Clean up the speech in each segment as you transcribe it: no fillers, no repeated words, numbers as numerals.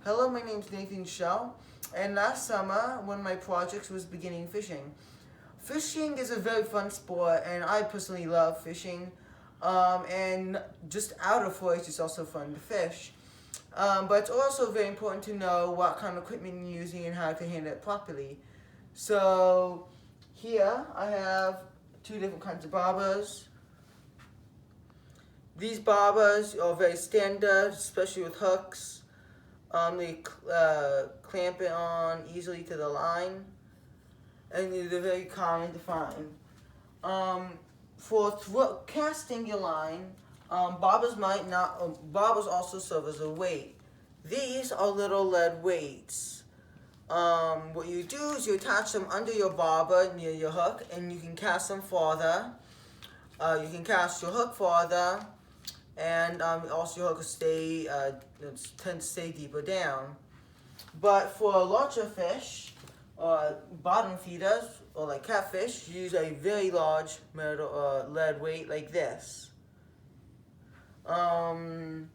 Hello, my name is Nathan Shell, and last summer, one of my projects was beginning fishing. Fishing is a very fun sport, and I personally love fishing. And just out of forage, it's also fun to fish. But it's also very important to know what kind of equipment you're using and how to handle it properly. So, here I have two different kinds of bobbers. These bobbers are very standard, especially with hooks. They clamp it on easily to the line, and they're very common to find. For casting your line, bobbers might not. Bobbers also serve as a weight. These are little lead weights. What you do is you attach them under your bobber near your hook, and you can cast them farther. You can cast your hook farther, and also your hook will tend to stay deeper down. But for larger fish, or bottom feeders, or like catfish, use a very large lead weight like this. Now,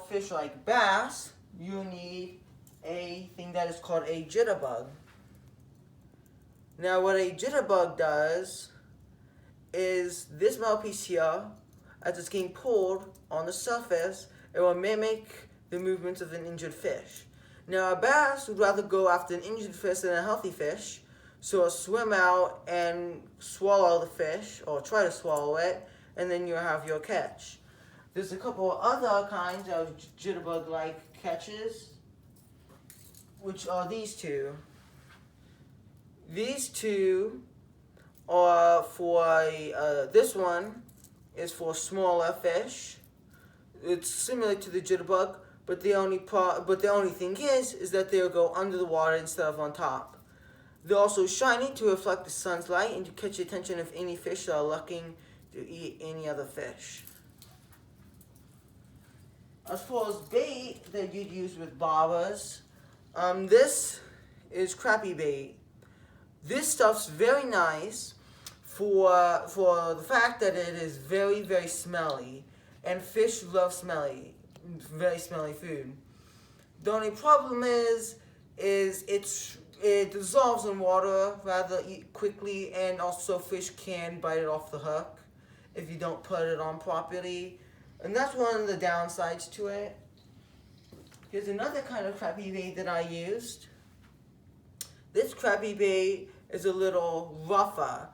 fish like bass, you need a thing that is called a jitterbug. Now, what a jitterbug does is this mouthpiece here, as it's getting pulled on the surface, it will mimic the movements of an injured fish. Now, a bass would rather go after an injured fish than a healthy fish, so it'll swim out and swallow the fish, or try to swallow it, and then you'll have your catch. There's a couple of other kinds of jitterbug-like catches, which are these two. These two are for, this one is for smaller fish. It's similar to the jitterbug, but the only thing is that they'll go under the water instead of on top. They're also shiny to reflect the sun's light and to catch the attention of any fish that are looking to eat any other fish. As far as bait that you'd use with bobbers, this is crappie bait. This stuff's very nice for the fact that it is very, very smelly, and fish love very smelly food. The only problem is it dissolves in water rather quickly, and also fish can bite it off the hook if you don't put it on properly, and that's one of the downsides to it. Here's another kind of crappie bait that I used. This crappie bait is a little rougher.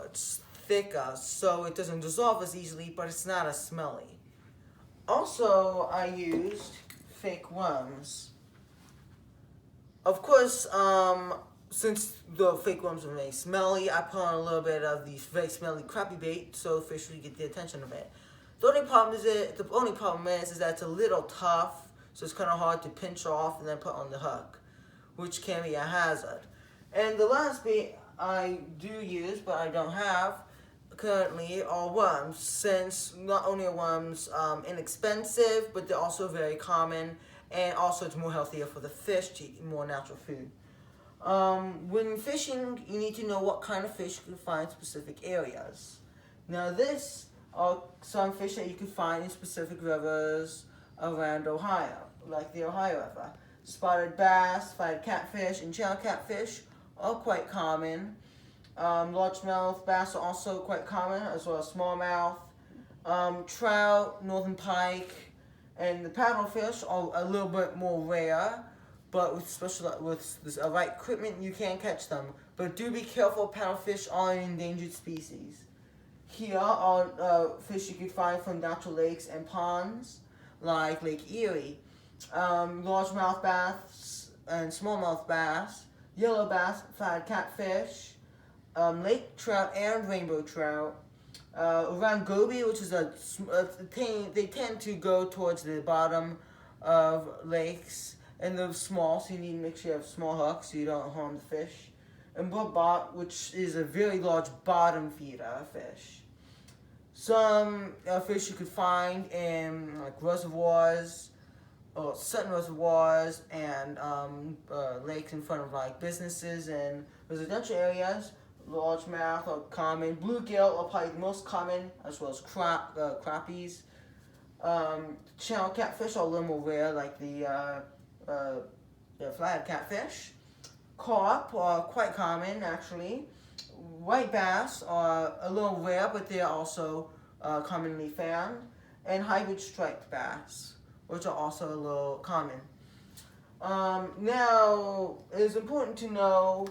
It's thicker, so it doesn't dissolve as easily, but it's not as smelly. Also, I used fake worms. Of course, since the fake worms are very smelly, I put on a little bit of these very smelly crappie bait so fish would get the attention of it. The only problem is that it's a little tough, so it's kind of hard to pinch off and then put on the hook, which can be a hazard. And the last bait I do use, but I don't have currently, are worms, since not only are worms inexpensive, but they're also very common, and also it's more healthier for the fish to eat more natural food. When fishing, you need to know what kind of fish you can find in specific areas. Now, this are some fish that you can find in specific rivers around Ohio, like the Ohio River. Spotted bass, spotted catfish, and channel catfish are quite common. Largemouth bass are also quite common, as well as smallmouth. Trout, northern pike, and the paddlefish are a little bit more rare, but with the right equipment, you can catch them. But do be careful, paddlefish are an endangered species. Here are fish you can find from natural lakes and ponds, like Lake Erie. Largemouth bass and smallmouth bass, yellow bass, flat catfish, lake trout, and rainbow trout. Around Goby, which is they tend to go towards the bottom of lakes, and they're small, so you need to make sure you have small hooks so you don't harm the fish. And bullbot, which is a very large bottom feeder fish. Some fish you could find in like reservoirs, or certain reservoirs, and lakes in front of like businesses and residential areas. Largemouth are common. Bluegill are probably the most common, as well as crappies. Channel catfish are a little more rare, like the flathead catfish. Carp are quite common, actually. White bass are a little rare, but they are also commonly found. And hybrid striped bass, which are also a little common. Now, it is important to know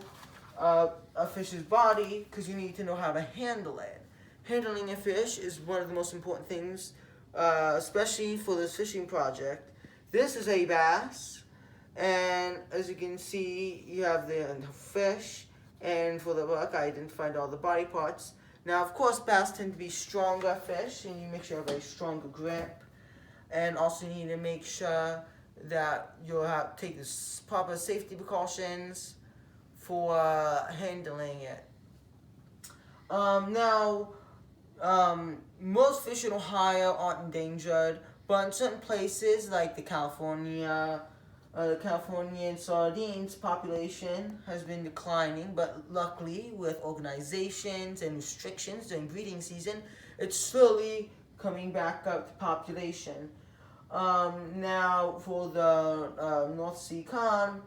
a fish's body because you need to know how to handle it. Handling a fish is one of the most important things, especially for this fishing project. This is a bass, and as you can see, you have the fish, and for the book, I identified all the body parts. Now, of course, bass tend to be stronger fish, and you make sure you have a stronger grip, and also you need to make sure that you'll have to take the proper safety precautions for handling it. Now, most fish in Ohio aren't endangered, but in certain places like the Californian sardines population has been declining, but luckily with organizations and restrictions during breeding season, it's slowly coming back up to population. Now for the North Sea con,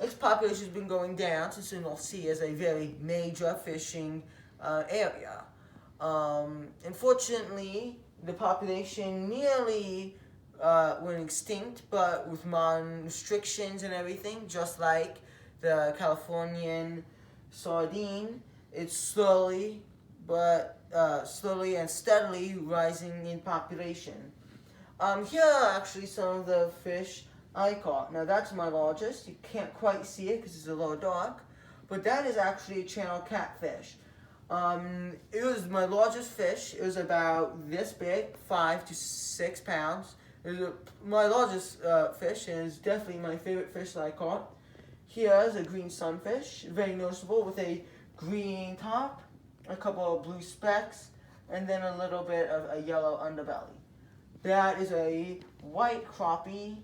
its population has been going down since the North Sea is a very major fishing area. Unfortunately, the population nearly went extinct, but with modern restrictions and everything, just like the Californian sardine, it's slowly and steadily rising in population. Here are actually some of the fish I caught. Now that's my largest. You can't quite see it because it's a little dark, but that is actually a channel catfish. It was my largest fish. It was about this big, 5 to 6 pounds. It was my largest fish, and it's definitely my favorite fish that I caught. Here is a green sunfish, very noticeable, with a green top, a couple of blue specks, and then a little bit of a yellow underbelly. That is a white crappie,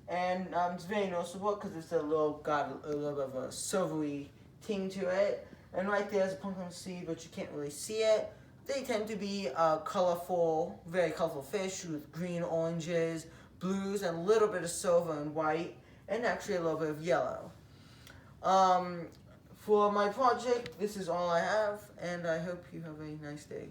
and it's very noticeable because it's got a little bit of a silvery ting to it. And right there is a pumpkin seed, but you can't really see it. They tend to be colorful, very colorful fish with green, oranges, blues, and a little bit of silver and white, and actually a little bit of yellow. For my project, this is all I have, and I hope you have a nice day.